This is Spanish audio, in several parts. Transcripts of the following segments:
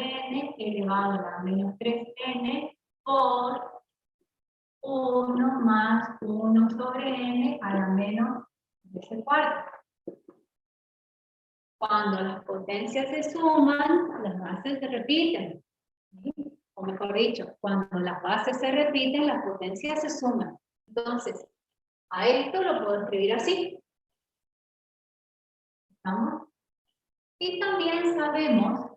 n elevado a la menos 3n por 1 más 1 sobre n a la menos 3/4. Cuando las potencias se suman, las bases se repiten. ¿Sí? O mejor dicho, cuando las bases se repiten, las potencias se suman. Entonces, a esto lo puedo escribir así. ¿Estamos? Y también sabemos,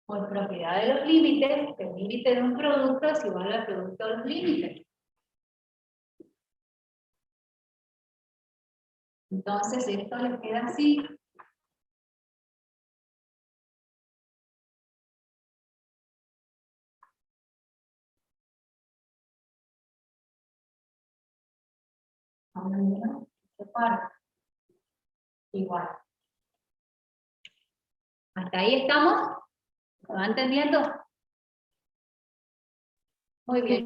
por propiedad de los límites, que el límite de un producto es igual al producto de los límites. Entonces, esto les queda así. Ahora, separo. Igual. ¿Hasta ahí estamos? ¿Lo van entendiendo? Muy bien.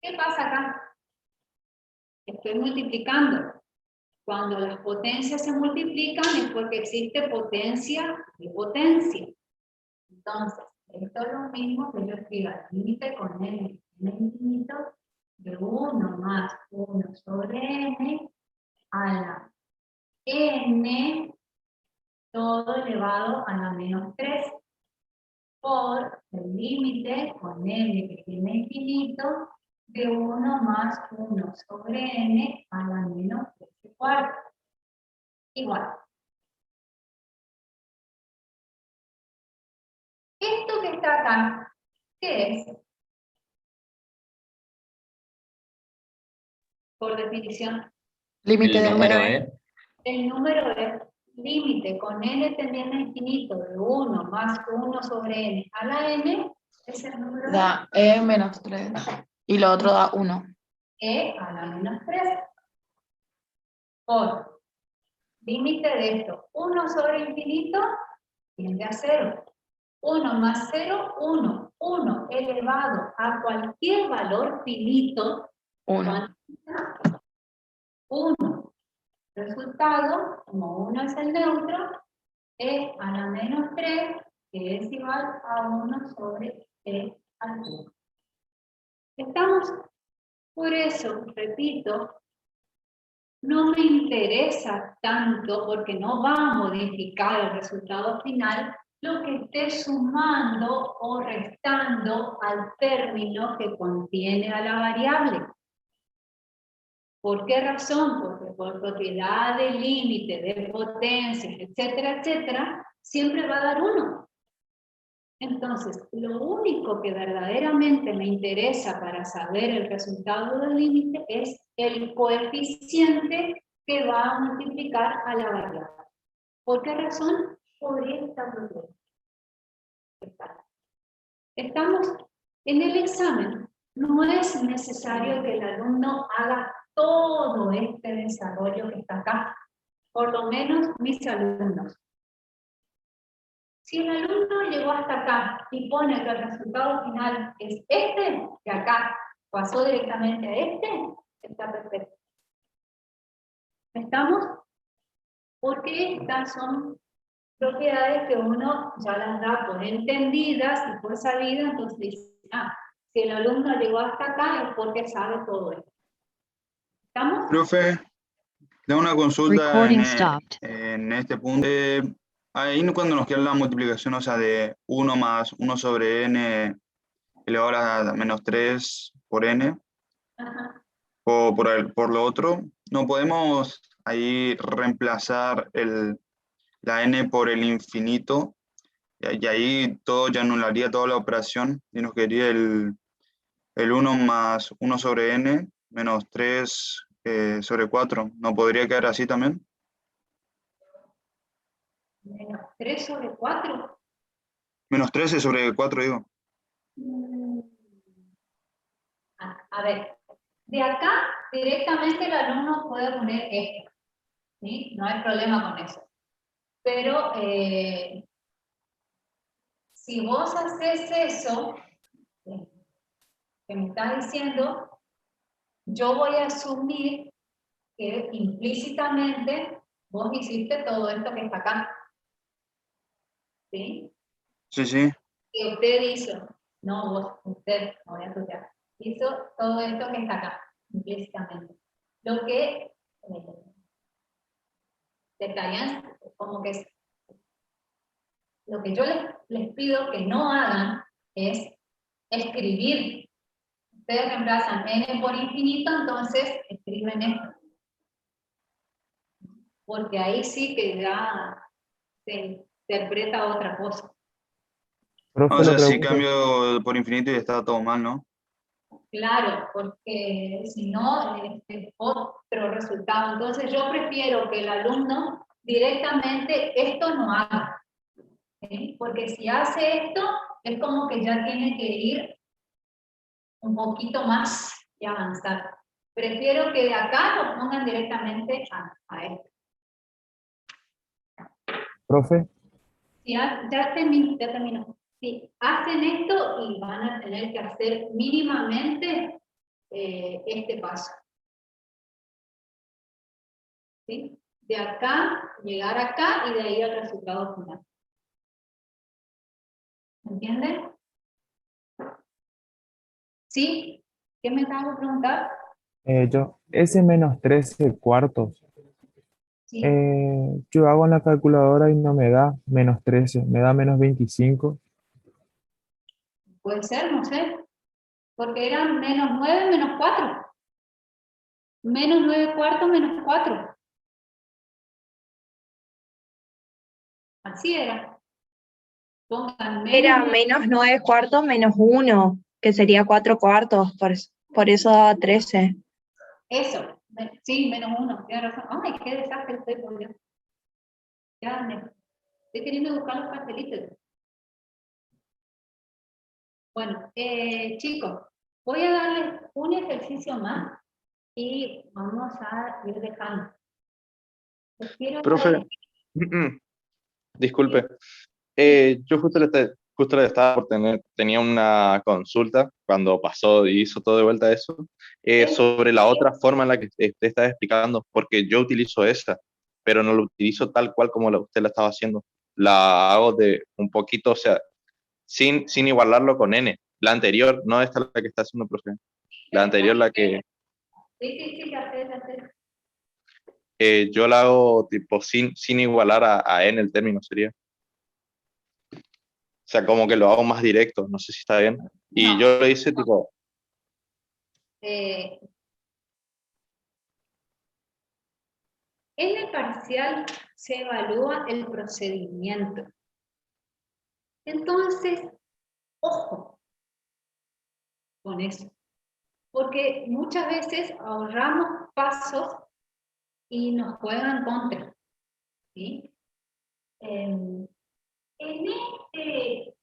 ¿Qué pasa acá? Estoy multiplicando. Cuando las potencias se multiplican es porque existe potencia de potencia. Entonces, esto es lo mismo que yo escriba límite con n infinito de 1 más 1 sobre n a la n todo elevado a la menos 3 por el límite con n que tiene infinito de 1 más 1 sobre n a la menos 3/4. Igual. Esto que está acá, ¿qué es? Por definición. Límite del número e. El número es límite con n tendiendo a infinito de 1 más 1 sobre n a la n, es el número Da e menos 3. Y lo otro da 1. e a la menos 3 por límite de esto. 1 sobre infinito tiende a 0. 1 más 0, 1. 1 elevado a cualquier valor finito. 1. 1. Resultado, como 1 es el neutro, e a la menos 3, que es igual a 1 sobre e al 1. ¿Estamos? Por eso, repito, no me interesa tanto, porque no va a modificar el resultado final, lo que esté sumando o restando al término que contiene a la variable. ¿Por qué razón? Porque por propiedad de límite, de potencias, etcétera, etcétera, siempre va a dar 1. Entonces, lo único que verdaderamente me interesa para saber el resultado del límite es el coeficiente que va a multiplicar a la variable. ¿Por qué razón? Por esta propiedad. Estamos en el examen. No es necesario que el alumno haga todo este desarrollo que está acá. Por lo menos mis alumnos. Si el alumno llegó hasta acá y pone que el resultado final es este, que acá pasó directamente a este, está perfecto. ¿Estamos? Porque estas son propiedades que uno ya las da por entendidas y por sabidas, entonces dice, si el alumno llegó hasta acá es porque sabe todo esto. ¿Estamos? Profe, da una consulta en este punto. Ahí cuando nos queda la multiplicación, o sea, de 1 más 1 sobre n elevado a la menos 3 por n, Ajá. o por lo otro, ¿no podemos ahí reemplazar la n por el infinito? Y ahí todo ya anularía toda la operación y nos quedaría el 1 más 1 sobre n menos 3 sobre 4. ¿No podría quedar así también? Menos 3 sobre 4. Menos 13 sobre 4, digo. A ver, de acá directamente el alumno puede poner esto, ¿sí? No hay problema con eso. Pero si vos haces eso, que me estás diciendo, yo voy a asumir que implícitamente vos hiciste todo esto que está acá. ¿Sí? Sí, sí. que usted hizo, no vos, usted, no voy a tutear, hizo todo esto que está acá, implícitamente. Lo que detallan, como que lo que yo les pido que no hagan es escribir. Ustedes reemplazan n por infinito, entonces escriben esto. Porque ahí sí que ya se interpreta otra cosa. Profe, O le sea, si pregunto, cambio por infinito y está todo mal, ¿no? Claro, porque si no, es otro resultado. Entonces yo prefiero que el alumno directamente esto no haga. ¿Sí? Porque si hace esto, es como que ya tiene que ir un poquito más y avanzar. Prefiero que de acá lo pongan directamente a esto. profe, Si ya termino. Si hacen esto y van a tener que hacer mínimamente este paso. ¿Sí? De acá, llegar acá y de ahí al resultado final. ¿Entienden? ¿Sí? ¿Qué me acabo de preguntar? ese menos 13 cuartos, Sí. yo hago en la calculadora y no me da menos 13, me da menos 25. Puede ser, no sé. Porque eran menos 9, menos 4. Menos 9 cuartos, menos 4. Así era. Pongan Era menos, menos 9 cuartos menos 1, que sería 4 cuartos, por eso daba 13. eso. Sí, menos 1. Tienes razón. Ay, qué desastre estoy por Dios. Ya estoy queriendo buscar los cartelitos. Bueno, chicos, voy a darles un ejercicio más y vamos a ir dejando. Les quiero Profe, disculpe. Yo justo le estaba por tenía una consulta cuando pasó y hizo todo de vuelta eso, sobre la otra forma en la que usted estaba explicando, porque yo utilizo esa, pero no lo utilizo tal cual como usted la estaba haciendo. La hago de un poquito, o sea, sin igualarlo con n. La anterior, no esta la que está haciendo, profe. La anterior, la que Sí, ya sé. yo la hago tipo sin igualar a n el término, sería. O sea, como que lo hago más directo, no sé si está bien. Y No. yo lo hice tipo, En el parcial se evalúa el procedimiento. Entonces, ojo con eso. Porque muchas veces ahorramos pasos y nos juegan contra. ¿Sí? En este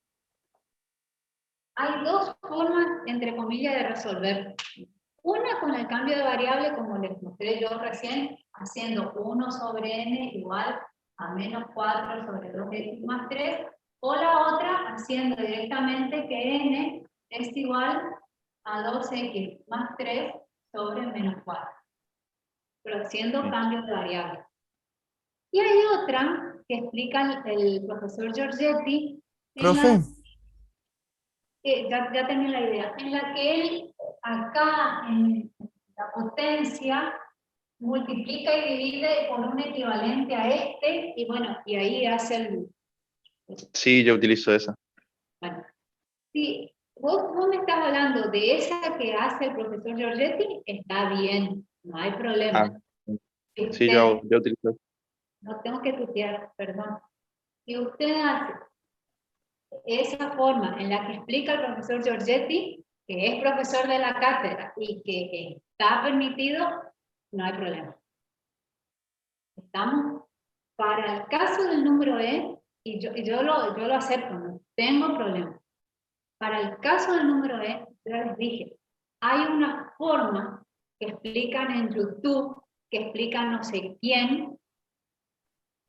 hay dos formas, entre comillas, de resolver. Una con el cambio de variable, como les mostré yo recién, haciendo 1 sobre n igual a menos 4 sobre 2x más 3, o la otra haciendo directamente que n es igual a 2x más 3 sobre menos 4, pero haciendo cambios de variable. Y hay otra que explica el profesor Giorgetti, en la Profe, ya tenía la idea, en la que él acá en la potencia multiplica y divide por un equivalente a este, y bueno, y ahí hace el... sí, yo utilizo esa. Bueno, si vos me estás hablando de esa que hace el profesor Giorgetti, está bien, no hay problema. Ah, Si sí, usted, yo utilizo esa. no tengo que tutear, perdón. Si usted hace esa forma en la que explica el profesor Giorgetti, que es profesor de la cátedra y que está permitido, no hay problema. ¿Estamos? Para el caso del número E, y yo lo acepto, no tengo problema. Para el caso del número E, ya les dije, hay una forma que explican en YouTube, que explican no sé quién,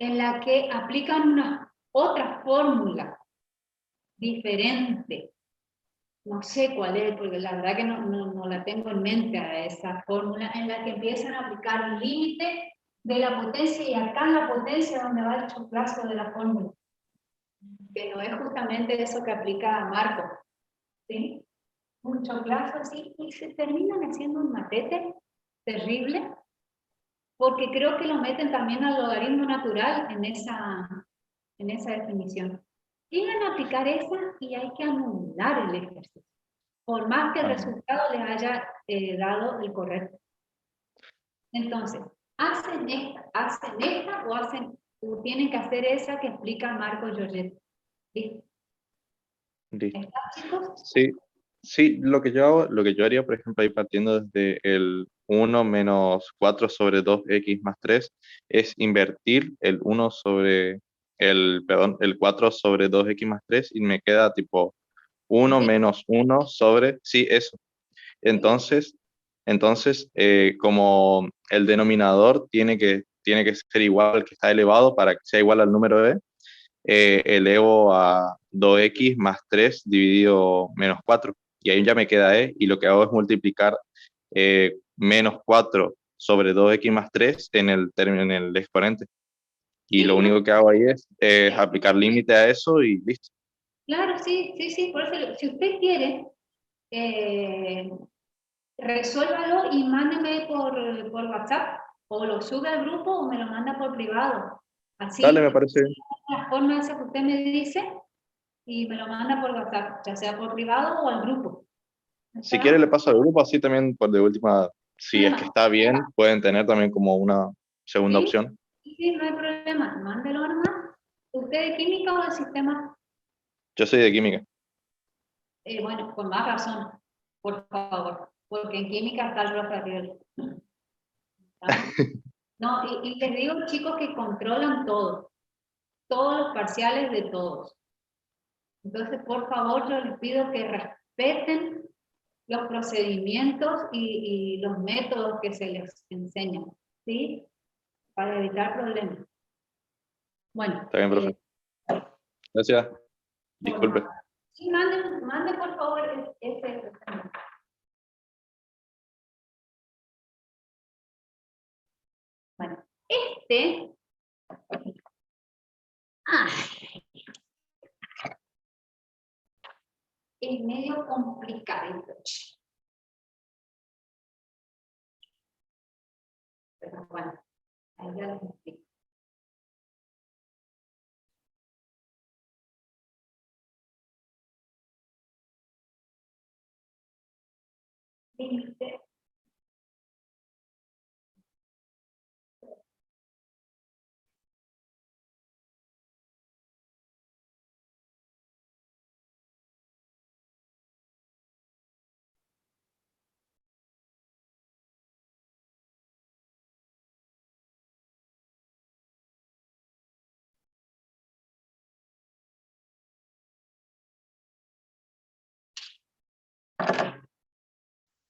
en la que aplican una otra fórmula diferente. No sé cuál es, porque la verdad que no la tengo en mente a esa fórmula, en la que empiezan a aplicar un límite de la potencia, y acá en la potencia donde va el choplazo de la fórmula. que no es justamente eso que aplica a Marco, ¿sí? Mucho plazo así, y se terminan haciendo un matete terrible, porque creo que lo meten también al logaritmo natural en esa definición. Llegan a aplicar esa y hay que anular el ejercicio, por más que el resultado les haya dado el correcto. Entonces, ¿hacen esta o tienen que hacer esa que explica Marco Giorgetti? ¿Listo? Listo. ¿Está, chicos? Sí, sí, lo que yo haría, por ejemplo, ahí partiendo desde el 1 menos 4 sobre 2x más 3, es invertir el 1 sobre el 4 sobre 2x más 3 y me queda tipo 1 menos 1 sobre, sí, eso. Entonces, como el denominador tiene que ser igual al que está elevado para que sea igual al número b, elevo a 2x más 3 dividido menos 4. Y ahí ya me queda e, y lo que hago es multiplicar menos 4 sobre 2x más 3 en el exponente. Y lo único que hago ahí es aplicar límite a eso y listo. Claro, sí, por eso, si usted quiere, resuélvalo y mándeme por WhatsApp, o lo sube al grupo o me lo manda por privado. Así, Dale, me parece bien. la forma esa que usted me dice, y me lo manda por WhatsApp, ya sea por privado o al grupo. Si ¿Está? quiere le paso al grupo, así también por de última, si es que está bien, pueden tener también como una segunda opción. Sí, no hay problema, mándelo nomás. ¿Usted de química o de sistema? Yo soy de química. Bueno, con más razón, por favor, porque en química está el Rafael. No, y les digo, chicos, que controlan todo, todos los parciales de todos. Entonces, por favor, yo les pido que respeten los procedimientos y los métodos que se les enseñan, ¿sí? Para evitar problemas. Bueno. Está bien, profe. Gracias. Disculpe. Sí, mande por favor este. Bueno, es medio complicado. Pero bueno, ahí ya les explico. Límite.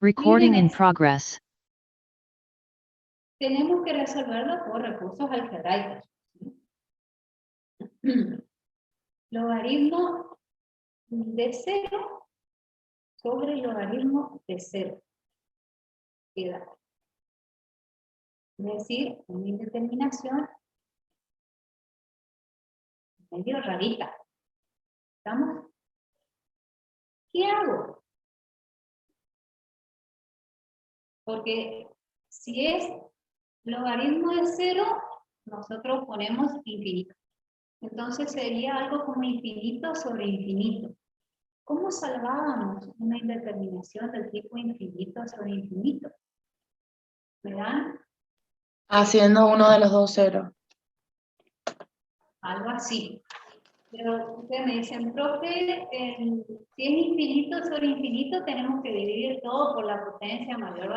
Recording in Miren, progress. tenemos que resolverlo por recursos algebraicos. Logaritmo de 0 sobre logaritmo de 0. Queda. Es decir, una indeterminación medio rarita. ¿Estamos? ¿Qué hago? Porque si es logaritmo de 0, nosotros ponemos infinito. Entonces sería algo como infinito sobre infinito. ¿Cómo salvábamos una indeterminación del tipo infinito sobre infinito? ¿Verdad? Haciendo uno de los dos ceros. Algo así. Pero ustedes me dicen, profe, si es infinito sobre infinito, tenemos que dividir todo por la potencia mayor,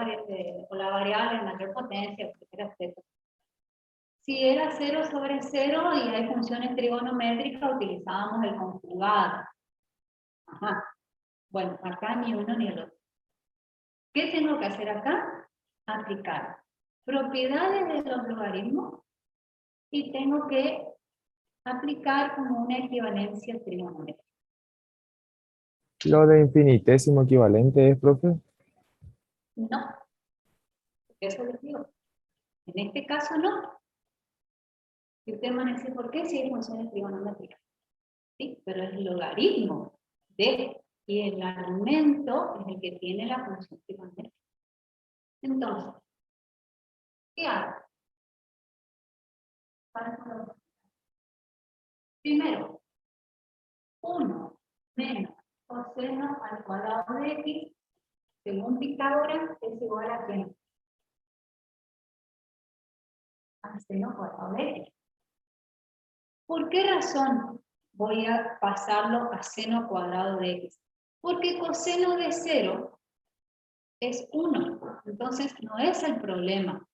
por la variable mayor potencia, etcétera, etcétera. Si era 0 sobre 0 y hay funciones trigonométricas, utilizábamos el conjugado. Ajá. Bueno, acá ni uno ni el otro. ¿Qué tengo que hacer acá? Aplicar propiedades de los logaritmos y tengo que aplicar como una equivalencia trigonométrica. Lo de infinitésimo equivalente es, profe. No, eso les digo. En este caso no. Y ustedes van a decir, ¿por qué si hay funciones trigonométricas? ¿sí? Pero es logaritmo de, y el argumento es el que tiene la función trigonométrica. Entonces, ¿qué hago? Primero, 1 menos coseno al cuadrado de x, según Pitágoras, es igual a ¿quién? Al seno cuadrado de x. ¿Por qué razón voy a pasarlo a seno cuadrado de x? Porque coseno de 0 es 1, entonces no es el problema.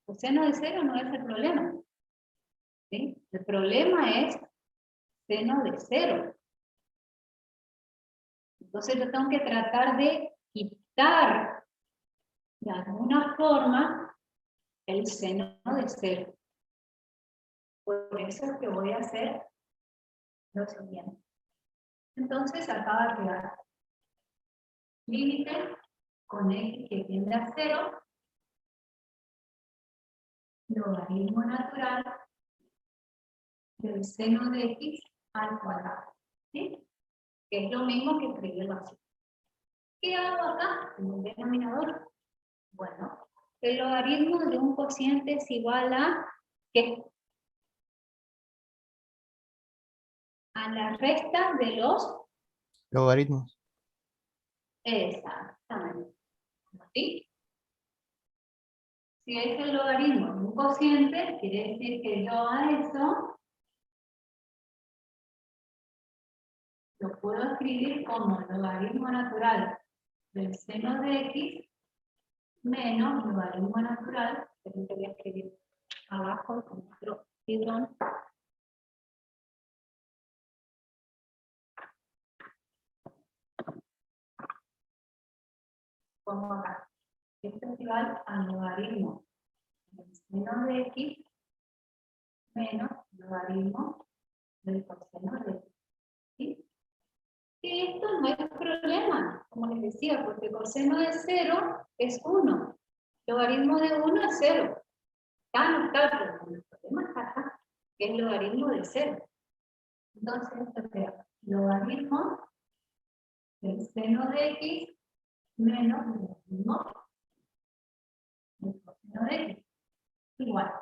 Coseno de 0 no es el problema. ¿Sí? El problema es seno de 0. Entonces yo tengo que tratar de quitar de alguna forma el seno de 0. Por eso es que voy a hacer lo siguiente. Entonces acá va a quedar límite con x que tiende a 0, logaritmo natural del seno de x al cuadrado. ¿Sí? Que es lo mismo que escribirlo así. ¿Qué hago acá en el denominador? Bueno, el logaritmo de un cociente es igual a ¿qué? A la resta de los Logaritmos. exactamente. ¿Sí? Si es el logaritmo de un cociente, quiere decir que yo a eso lo puedo escribir como logaritmo natural del seno de x menos logaritmo natural, que voy a escribir abajo con otro fibrón. Pongo acá. Esto es igual al logaritmo del seno de x menos logaritmo del coseno de x. ¿Sí? Y esto no es problema, como les decía, porque coseno de 0 es 1. Logaritmo de 1 es 0. No está, pero el problema está acá, que es logaritmo de 0. Entonces, esto queda logaritmo del seno de x menos logaritmo del coseno de x. Igual.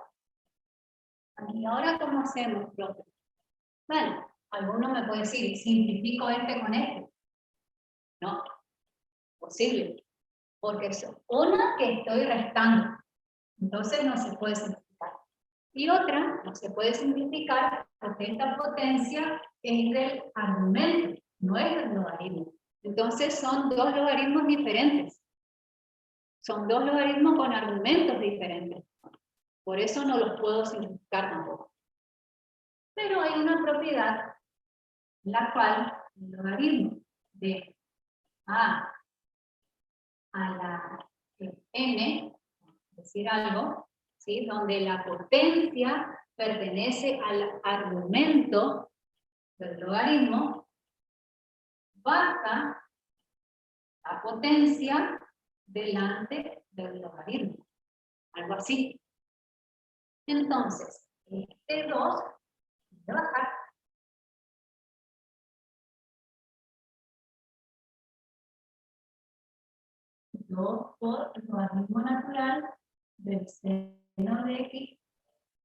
Y ahora, ¿cómo hacemos, profe? Bueno, alguno me puede decir, simplifico este con este. No, posible. Porque es una que estoy restando. Entonces no se puede simplificar. Y otra no se puede simplificar porque esta potencia es del argumento, no es del logaritmo. Entonces son dos logaritmos diferentes. Son dos logaritmos con argumentos diferentes. Por eso no los puedo simplificar tampoco. Pero hay una propiedad en la cual el logaritmo de a la n, decir algo, ¿sí? Donde la potencia pertenece al argumento del logaritmo, baja la potencia delante del logaritmo. Algo así. Entonces, este 2 de bajar. Por logaritmo natural del seno de x,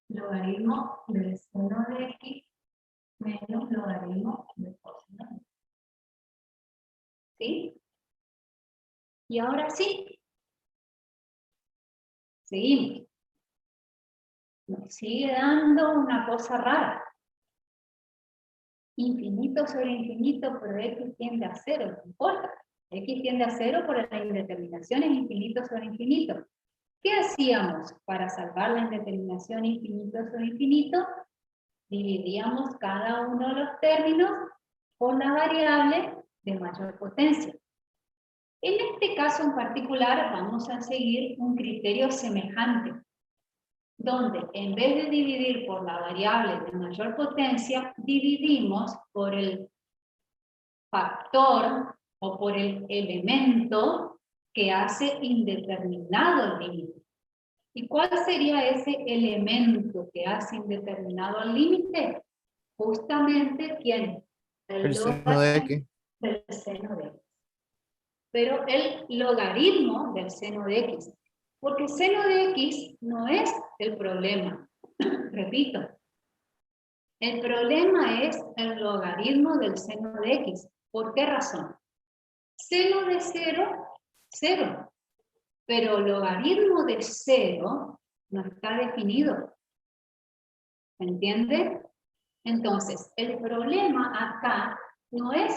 logaritmo del seno de x menos logaritmo del coseno de x. ¿Sí? Y ahora sí. Seguimos. Nos sigue dando una cosa rara. Infinito sobre infinito, pero x tiende a 0, no importa. X tiende a 0 por la indeterminación es infinito sobre infinito. ¿Qué hacíamos para salvar la indeterminación infinito sobre infinito? Dividíamos cada uno de los términos por la variable de mayor potencia. En este caso en particular vamos a seguir un criterio semejante, donde en vez de dividir por la variable de mayor potencia, dividimos por el factor o por el elemento que hace indeterminado el límite. ¿Y cuál sería ese elemento que hace indeterminado el límite? Justamente, ¿quién? El seno de X. del seno de X. Pero el logaritmo del seno de X. Porque seno de X no es el problema. Repito. El problema es el logaritmo del seno de X. ¿Por qué razón? Seno de 0, 0. Pero logaritmo de 0 no está definido. ¿Se entiende? Entonces, el problema acá no es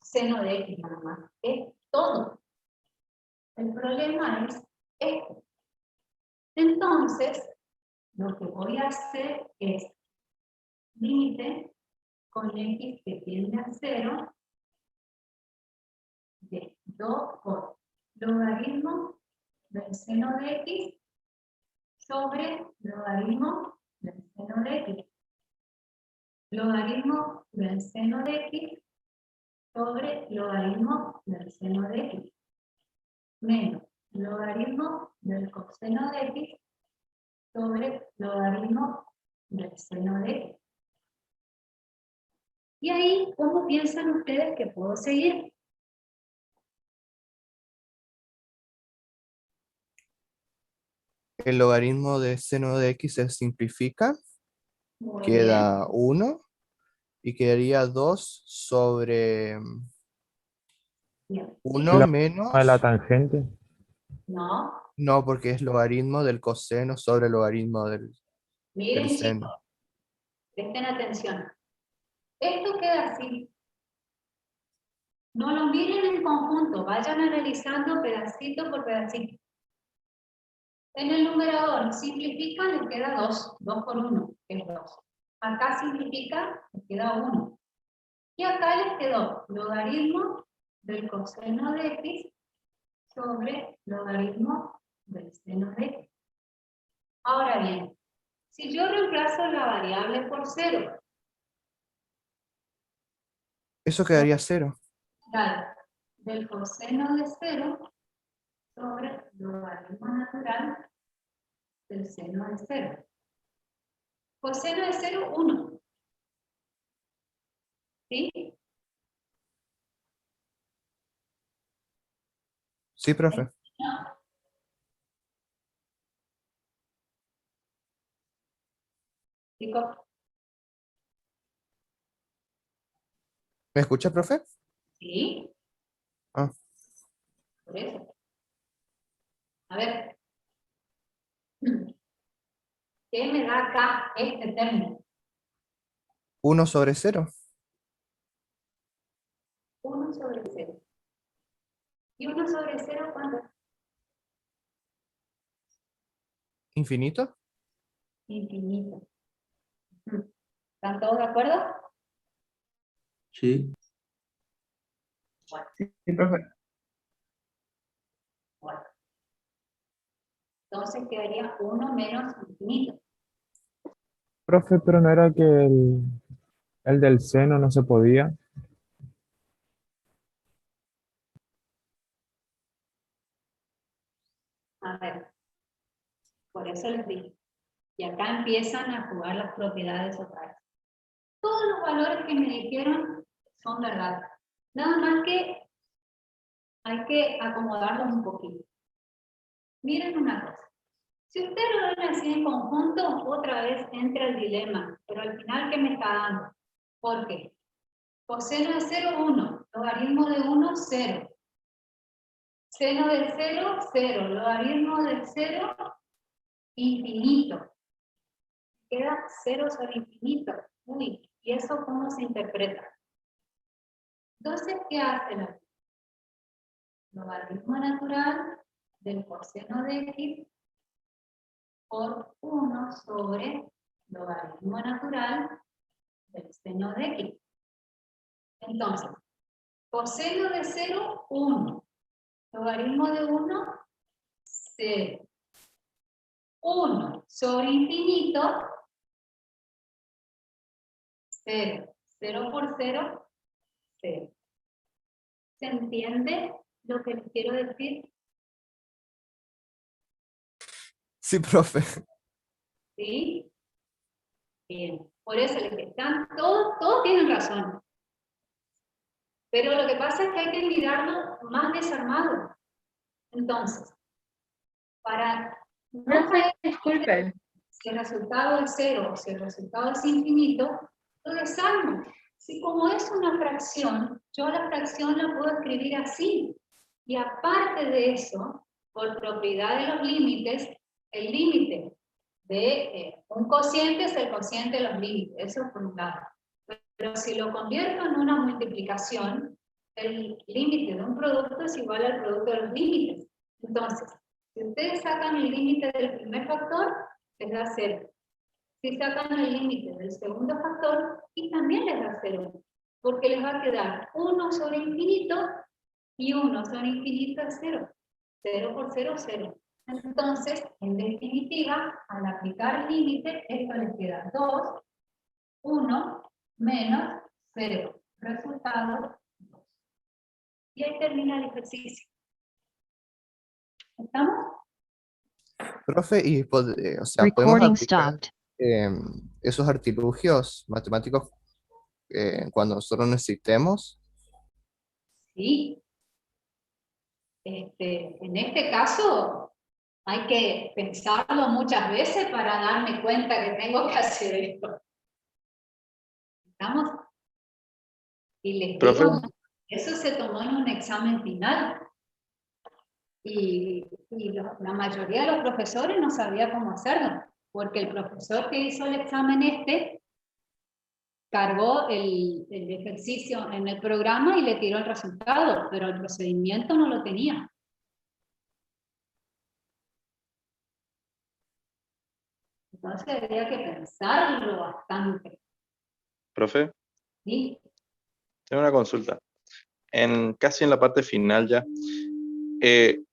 seno de X nada más, es todo. El problema es esto. Entonces, lo que voy a hacer es límite con X que tiende a 0 de 2 por logaritmo del seno de X sobre logaritmo del seno de X. Logaritmo del seno de X sobre logaritmo del seno de X. Menos logaritmo del coseno de X sobre logaritmo del seno de X. Y ahí, ¿cómo piensan ustedes que puedo seguir? El logaritmo de seno de X se simplifica. Muy Queda 1 y quedaría 2 sobre bien. 1 La menos. de la tangente. No, No, porque es logaritmo del coseno sobre logaritmo del miren seno. chicos, presten atención. Esto queda así. No lo miren en conjunto, vayan analizando pedacito por pedacito. En el numerador simplifican, les queda 2, 2 por 1, que es 2. Acá simplifica, les queda 1. Y acá les quedó logaritmo del coseno de X sobre logaritmo del seno de X. Ahora bien, si yo reemplazo la variable por 0, Eso quedaría 0. claro, del coseno de 0 sobre logaritmo natural del seno de 0. Coseno de 0, 1. ¿Sí? Sí, profe. No. Chicos, ¿Me escucha, profe? ¿sí? Ah. Por eso. A ver. ¿Qué me da acá este término? 1 sobre 0. 1 sobre 0. ¿Y 1 sobre 0 cuánto? ¿Infinito? Infinito. ¿Están todos de acuerdo? Sí. Bueno, Sí, profe. bueno. Entonces quedaría 1 menos infinito. Profe, pero no era que el del seno no se podía. A ver. Por eso les dije. Y acá empiezan a jugar las propiedades otra vez. Todos los valores que me dijeron son verdad. Nada más que hay que acomodarlos un poquito. Miren una cosa. Si ustedes lo ven así en conjunto, otra vez entra el dilema. Pero al final, ¿qué me está dando? ¿Por qué? Coseno de 0, 1. Logaritmo de 1, 0. Seno de 0, 0. Logaritmo de 0, infinito. Queda 0 sobre infinito. Uy, ¿y eso cómo se interpreta? Entonces, ¿qué hace la logaritmo natural del coseno de X por 1 sobre logaritmo natural del seno de X? Entonces, coseno de 0, 1. Logaritmo de 1, 0. 1 sobre infinito, 0. 0 por 0, 0. ¿Se entiende lo que les quiero decir? Sí, profe. ¿Sí? Bien. Por eso les están, todos tienen razón. Pero lo que pasa es que hay que mirarlo más desarmado. Entonces, para no saber Disculpen. si el resultado es 0 o si el resultado es infinito, lo desarmo. Si como es una fracción, yo la fracción la puedo escribir así. Y aparte de eso, por propiedad de los límites, el límite de un cociente es el cociente de los límites, eso es por un lado. Pero si lo convierto en una multiplicación, el límite de un producto es igual al producto de los límites. Entonces, si ustedes sacan el límite del primer factor, les da 0. Si sacan el límite del segundo factor, y también les da 0. Porque les va a quedar 1 sobre infinito, y 1 sobre infinito es 0. 0 por 0, 0. Entonces, en definitiva, al aplicar límite, esto les queda 2, 1, menos 0. Resultado 2. Y ahí termina el ejercicio. ¿Estamos? Profe, y o sea, podemos Recording aplicar stopped. esos artilugios matemáticos cuando nosotros necesitemos. Sí. En este caso, hay que pensarlo muchas veces para darme cuenta que tengo que hacer esto. ¿Estamos? Y les Profe. digo, eso se tomó en un examen final. Y la mayoría de los profesores no sabía cómo hacerlo, porque el profesor que hizo el examen cargó el ejercicio en el programa y le tiró el resultado, pero el procedimiento no lo tenía. Entonces había que pensarlo bastante. Profe, ¿Sí? tengo una consulta. Casi en la parte final ya, el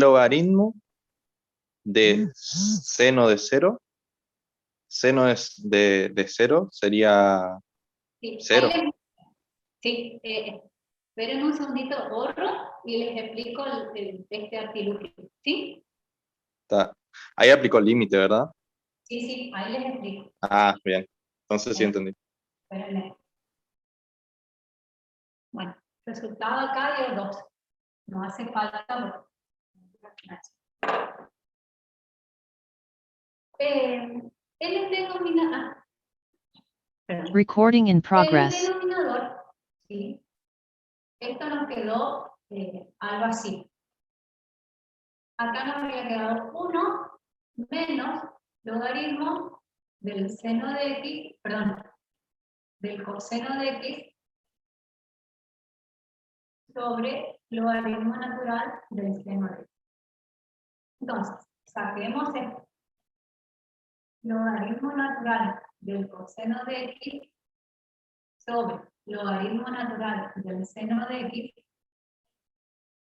logaritmo de seno de 0, seno de 0 sería Sí, 0. Sí, esperen un segundito, borro y les explico este artilugio. ¿Sí? Ahí aplicó el límite, ¿verdad? Sí, sí, ahí les explico. Ah, bien. Entonces sí entendí. Espérenme. Bueno, resultado acá dio 2. No hace falta. El denominador. Recording in El progress. denominador, ¿sí? Esto nos quedó algo así. Acá nos había quedado 1 menos logaritmo del seno de x, perdón, del coseno de x sobre logaritmo natural del seno de x. Entonces, saquemos esto. Logaritmo natural del coseno de x sobre logaritmo natural del seno de x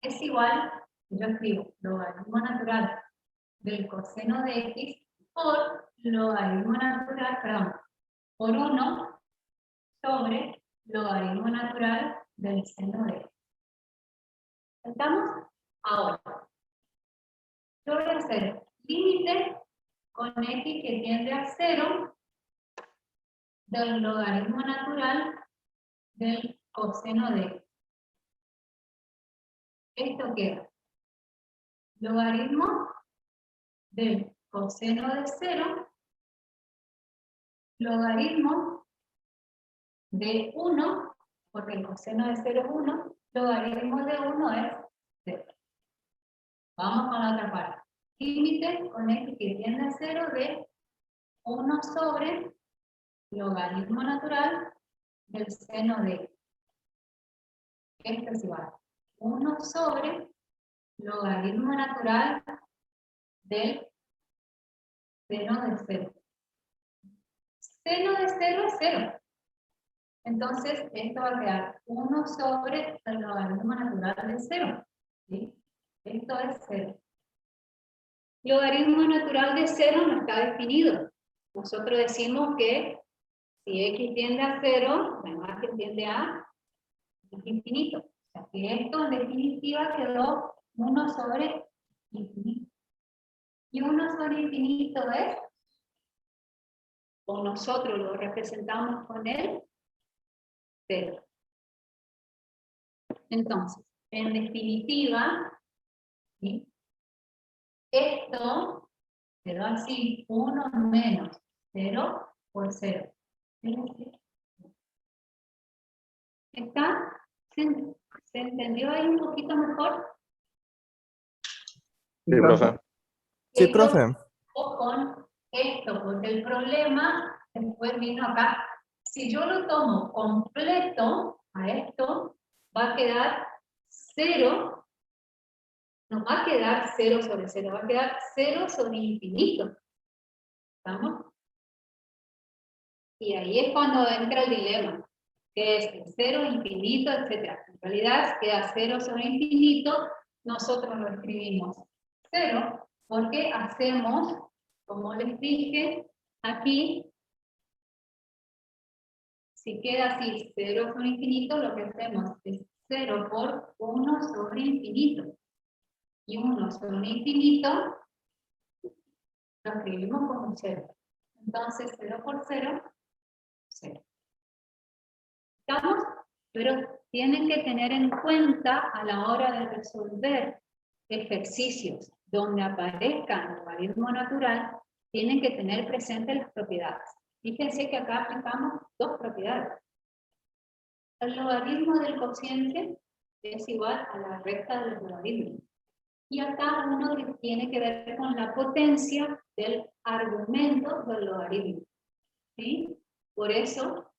es igual, yo escribo logaritmo natural del coseno de x por logaritmo natural, perdón, por 1 sobre logaritmo natural del seno de x. ¿Estamos? Ahora, yo voy a hacer límite con x que tiende a 0 del logaritmo natural del coseno de x. Esto queda logaritmo del coseno de 0, logaritmo de 1, porque el coseno de 0 es 1, logaritmo de 1 es 0. Vamos con la otra parte. Límite con x que tiende a 0 de 1 sobre logaritmo natural del seno de x. Esto es igual. 1 sobre logaritmo natural del seno de 0. Seno de 0 es 0. Entonces, esto va a quedar 1 sobre el logaritmo natural de 0. ¿Sí? Esto es 0. Logaritmo natural de 0 no está definido. Nosotros decimos que si x tiende a 0, además que tiende a infinito. O sea, que esto en definitiva quedó 1 sobre infinito. Y 1 sobre infinito es, o nosotros lo representamos con él, 0. Entonces, en definitiva, ¿sí? Esto quedó así, 1 menos 0 por 0. ¿Está? ¿Se entendió ahí un poquito mejor? Sí, profe. Sí, Esto profe. o con esto, porque el problema después vino acá. Si yo lo tomo completo a esto, va a quedar 0, no va a quedar 0 sobre 0, va a quedar 0 sobre infinito. ¿Estamos? Y ahí es cuando entra el dilema, que es el 0, infinito, etc. En realidad queda 0 sobre infinito, nosotros lo escribimos 0, porque hacemos, como les dije, aquí, si queda así 0 sobre infinito, lo que hacemos es 0 por 1 sobre infinito. Y 1 sobre infinito lo escribimos como 0. Entonces 0 por 0, 0. ¿Estamos? Pero tienen que tener en cuenta a la hora de resolver ejercicios donde aparezca el logaritmo natural, tienen que tener presente las propiedades. Fíjense que acá aplicamos dos propiedades. El logaritmo del cociente es igual a la recta de los logaritmos. Y acá uno tiene que ver con la potencia del argumento del logaritmo. ¿Sí? Por eso,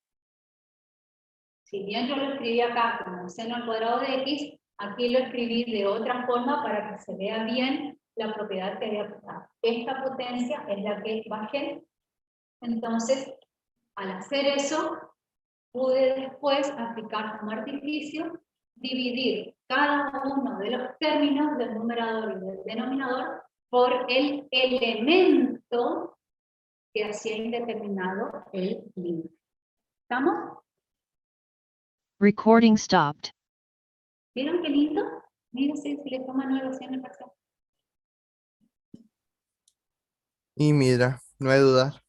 si bien yo lo escribí acá como seno al cuadrado de x, aquí lo escribí de otra forma para que se vea bien la propiedad que había aplicado. Esta potencia es la que bajé. Entonces, al hacer eso, pude después aplicar como artificio, dividir cada uno de los términos del numerador y del denominador por el elemento que hacía indeterminado el límite. ¿Estamos? Recording stopped. ¿Vieron qué lindo? Miren si les toma nueva en el parcial. Y mira, no hay duda.